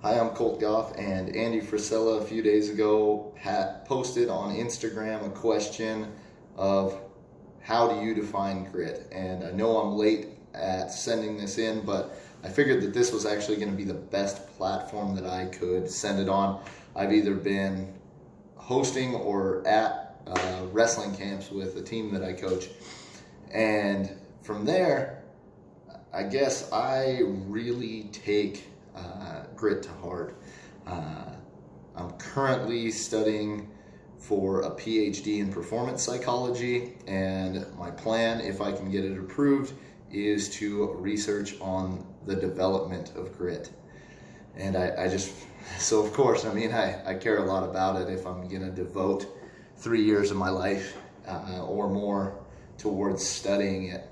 Hi, I'm Colt Goff, and Andy Frisella a few days ago posted on Instagram a question of how do you define grit? And I know I'm late at sending this in, but I figured that this was actually going to be the best platform that I could send it on. I've either been hosting or at wrestling camps with the team that I coach, and from there, I guess I really take grit to heart. Uh, I'm currently studying for a PhD in performance psychology, and my plan, if I can get it approved, is to research on the development of grit. And I just, so of course, I care a lot about it if I'm going to devote 3 years of my life or more towards studying it.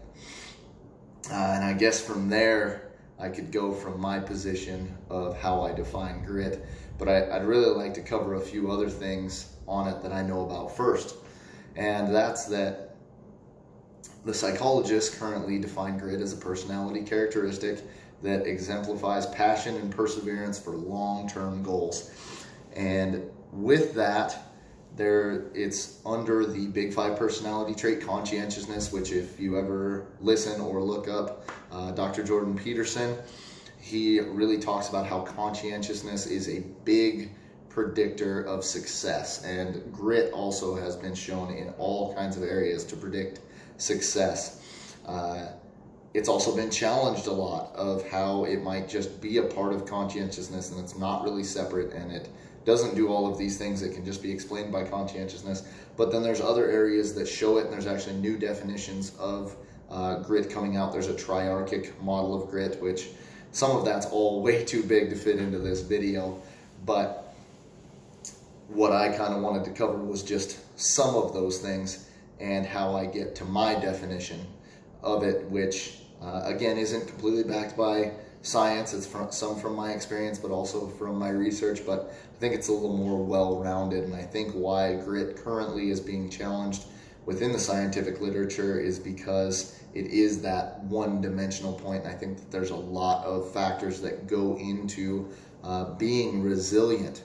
And I guess from there, I could go from my position of how I define grit, but I'd really like to cover a few other things on it that I know about first. And that's that the psychologists currently define grit as a personality characteristic that exemplifies passion and perseverance for long-term goals. And with that, it's under the big five personality trait conscientiousness, which if you ever listen or look up Dr. Jordan Peterson, he really talks about how conscientiousness is a big predictor of success, and grit also has been shown in all kinds of areas to predict success. It's also been challenged a lot of how it might just be a part of conscientiousness and it's not really separate, and it doesn't do all of these things that can just be explained by conscientiousness. But then there's other areas that show it, and there's actually new definitions of grit coming out. There's a triarchic model of grit, which some of that's all way too big to fit into this video. But what I kind of wanted to cover was just some of those things and how I get to my definition of it, which again isn't completely backed by science. It's some from my experience, but also from my research. But I think it's a little more well-rounded, and I think why grit currently is being challenged within the scientific literature is because it is that one-dimensional point, and I think that there's a lot of factors that go into being resilient.